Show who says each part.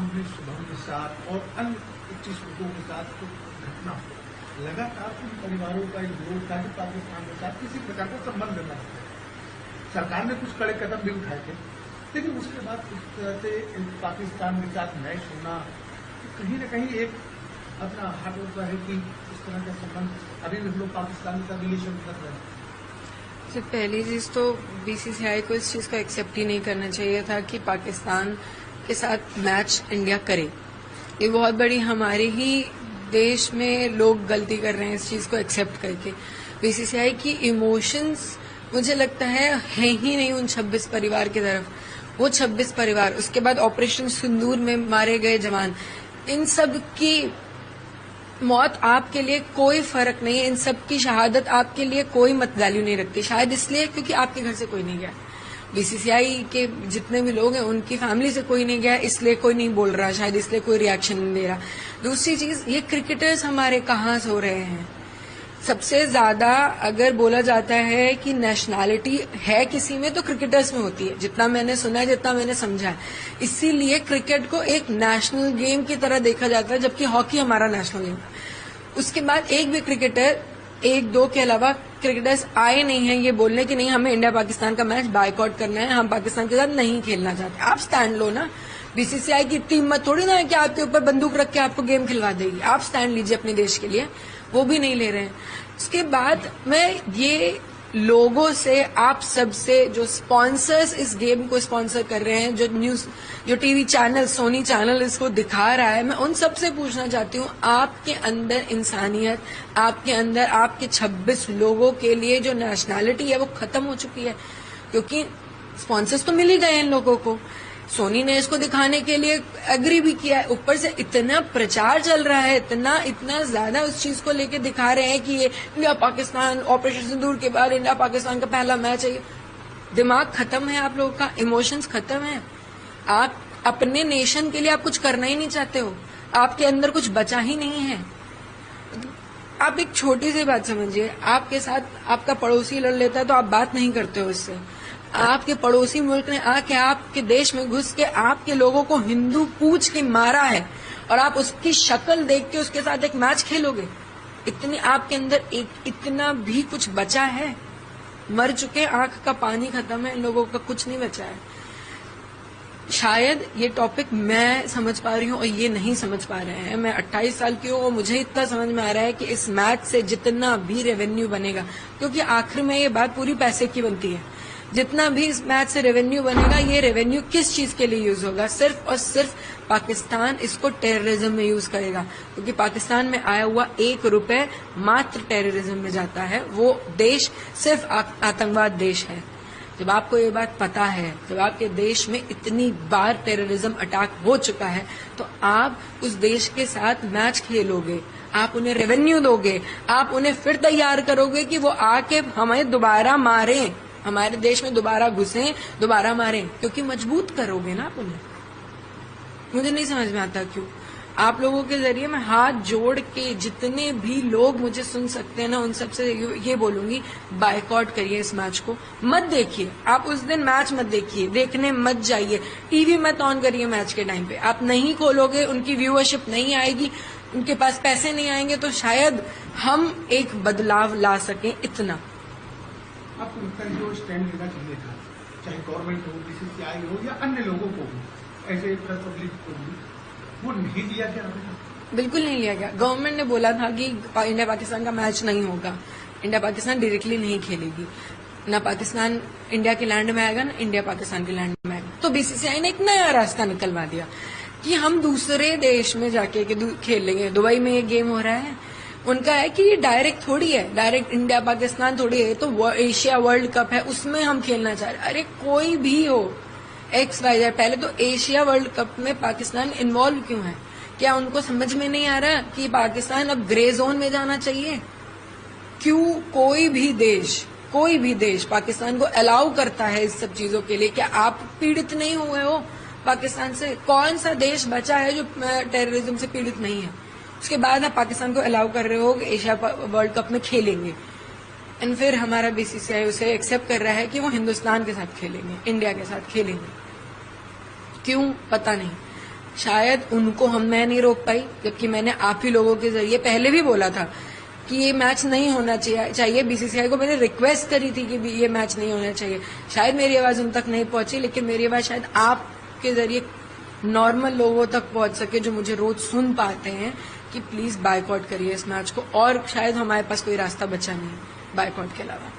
Speaker 1: में शुभम के साथ और अन्य 25 लोगों के साथ जो घटना हो, लगातार उन परिवारों का एक विरोध था कि पाकिस्तान के साथ किसी प्रकार का संबंध न रखे। सरकार ने कुछ कड़े कदम भी उठाए थे, लेकिन उसके बाद इस तरह से पाकिस्तान के साथ मैच होना कहीं न कहीं एक अपना हाथ होता है कि इस तरह का संबंध अभी भी हम लोग पाकिस्तान के साथ रिलेशन कर रहे हैं।
Speaker 2: पहली चीज तो बीसीसीआई को इस चीज को एक्सेप्ट ही नहीं करना चाहिए था कि पाकिस्तान के साथ मैच इंडिया करे। ये बहुत बड़ी हमारे ही देश में लोग गलती कर रहे हैं इस चीज को एक्सेप्ट करके। बीसीसीआई की इमोशंस मुझे लगता है ही नहीं उन 26 परिवार की तरफ। वो 26 परिवार, उसके बाद ऑपरेशन सिंदूर में मारे गए जवान, इन सब की मौत आपके लिए कोई फर्क नहीं है, इन सब की शहादत आपके लिए कोई मत वैल्यू नहीं रखती। शायद इसलिए क्योंकि आपके घर से कोई नहीं गया। बीसीसीआई के जितने भी लोग हैं उनकी फैमिली से कोई नहीं गया, इसलिए कोई नहीं बोल रहा, शायद इसलिए कोई रिएक्शन नहीं दे रहा। दूसरी चीज, ये क्रिकेटर्स हमारे कहाँ सो रहे हैं। सबसे ज्यादा अगर बोला जाता है कि नेशनैलिटी है किसी में तो क्रिकेटर्स में होती है, जितना मैंने सुना है, जितना मैंने समझा है। इसीलिए क्रिकेट को एक नेशनल गेम की तरह देखा जाता है, जबकि हॉकी हमारा नेशनल गेम है। उसके बाद एक भी क्रिकेटर, एक दो के अलावा क्रिकेटर्स आए नहीं हैं ये बोलने कि नहीं हमें इंडिया पाकिस्तान का मैच बायकॉट करना है, हम पाकिस्तान के साथ नहीं खेलना चाहते। आप स्टैंड लो ना। बीसीसीआई की इतनी हिम्मत थोड़ी ना है कि आपके ऊपर बंदूक रख के आपको गेम खिलवा देगी। आप स्टैंड लीजिए अपने देश के लिए, वो भी नहीं ले रहे हैं। उसके बाद मैं ये लोगों से, आप सबसे, जो स्पॉन्सर्स इस गेम को स्पॉन्सर कर रहे हैं, जो टीवी चैनल, सोनी चैनल इसको दिखा रहा है, मैं उन सब से पूछना चाहती हूँ, आपके अंदर इंसानियत, आपके अंदर आपके 26 लोगों के लिए जो नेशनैलिटी है वो खत्म हो चुकी है। क्योंकि स्पॉन्सर्स तो मिल ही गए इन लोगों को, सोनी ने इसको दिखाने के लिए एग्री भी किया है, ऊपर से इतना प्रचार चल रहा है, इतना ज्यादा उस चीज को लेके दिखा रहे हैं कि ये इंडिया पाकिस्तान, ऑपरेशन सिंदूर के बाद इंडिया पाकिस्तान का पहला मैच है। दिमाग खत्म है आप लोगों का, इमोशंस खत्म है। आप अपने नेशन के लिए आप कुछ करना ही नहीं चाहते हो, आपके अंदर कुछ बचा ही नहीं है। आप एक छोटी सी बात समझिए, आपके साथ आपका पड़ोसी लड़ लेता है तो आप बात नहीं करते हो इससे। आपके पड़ोसी मुल्क ने आके आपके देश में घुस के आपके लोगों को हिंदू पूछ के मारा है और आप उसकी शक्ल देख के उसके साथ एक मैच खेलोगे? इतनी आपके अंदर इतना भी कुछ बचा है? मर चुके, आंख का पानी खत्म है, इन लोगों का कुछ नहीं बचा है। शायद ये टॉपिक मैं समझ पा रही हूँ और ये नहीं समझ पा रहे हैं। मैं 28 साल की हूँ और मुझे इतना समझ में आ रहा है कि इस मैच से जितना भी रेवेन्यू बनेगा, क्योंकि आखिर में ये बात पूरी पैसे की बनती है, जितना भी इस मैच से रेवेन्यू बनेगा, ये रेवेन्यू किस चीज के लिए यूज होगा? सिर्फ और सिर्फ पाकिस्तान इसको टेररिज्म में यूज करेगा, क्योंकि पाकिस्तान में आया हुआ 1 रुपए मात्र टेररिज्म में जाता है। वो देश सिर्फ आतंकवाद देश है। जब आपको ये बात पता है, जब आपके देश में इतनी बार टेररिज्म अटैक हो चुका है, तो आप उस देश के साथ मैच खेलोगे, आप उन्हें रेवेन्यू दोगे, आप उन्हें फिर तैयार करोगे कि वो आके हमें दोबारा मारें, हमारे देश में दोबारा घुसें, दोबारा मारें, क्योंकि मजबूत करोगे ना आप उन्हें। मुझे नहीं समझ में आता क्यों। आप लोगों के जरिए मैं हाथ जोड़ के जितने भी लोग मुझे सुन सकते हैं ना, उन सबसे ये बोलूंगी, बायकॉट करिए इस मैच को, मत देखिए। आप उस दिन मैच मत देखिए, देखने मत जाइए, टीवी मत ऑन करिए मैच के टाइम पे। आप नहीं खोलोगे, उनकी व्यूअरशिप नहीं आएगी, उनके पास पैसे नहीं आएंगे, तो शायद हम एक बदलाव ला सकें। इतना
Speaker 1: आपको लगता है जो स्टैंड लेना चाहिए था, चाहे गवर्नमेंट हो, बीसीसीआई हो या अन्य लोगोों को हो, ऐसे प्रेस पब्लिक को भी, वो नहीं लिया गया?
Speaker 2: बिल्कुल नहीं लिया गया। गवर्नमेंट ने बोला था कि इंडिया पाकिस्तान का मैच नहीं होगा, इंडिया पाकिस्तान डायरेक्टली नहीं खेलेगी, ना पाकिस्तान इंडिया के लैंड में आएगा, ना इंडिया पाकिस्तान के लैंड में आएगा। तो बीसीसीआई ने एक नया रास्ता निकलवा दिया कि हम दूसरे देश में जाके खेल लेंगे। दुबई में ये गेम हो रहा है, उनका है कि ये डायरेक्ट थोड़ी है, डायरेक्ट इंडिया पाकिस्तान थोड़ी है, तो एशिया वर्ल्ड कप है, उसमें हम खेलना चाह रहे। अरे कोई भी हो, XYZ, पहले तो एशिया वर्ल्ड कप में पाकिस्तान इन्वॉल्व क्यों है? क्या उनको समझ में नहीं आ रहा कि पाकिस्तान अब ग्रे जोन में जाना चाहिए? क्यों कोई भी देश पाकिस्तान को अलाउ करता है इस सब चीजों के लिए? क्या आप पीड़ित नहीं हुए हो पाकिस्तान से? कौन सा देश बचा है जो टेररिज्म से पीड़ित नहीं है? उसके बाद आप पाकिस्तान को अलाउ कर रहे हो कि एशिया वर्ल्ड कप में खेलेंगे, एंड फिर हमारा बीसीसीआई उसे एक्सेप्ट कर रहा है कि वो हिंदुस्तान के साथ खेलेंगे, इंडिया के साथ खेलेंगे। क्यों? पता नहीं। शायद उनको मैं नहीं रोक पाई, जबकि मैंने आप ही लोगों के जरिए पहले भी बोला था कि ये मैच नहीं होना चाहिए। बीसीसीआई को मैंने रिक्वेस्ट करी थी कि ये मैच नहीं होना चाहिए। शायद मेरी आवाज उन तक नहीं पहुंची, लेकिन मेरी आवाज शायद आपके जरिए नॉर्मल लोगों तक पहुंच सके जो मुझे रोज सुन पाते हैं कि प्लीज बायकॉट करिए इस मैच को, और शायद हमारे पास कोई रास्ता बचा नहीं बायकॉट के अलावा।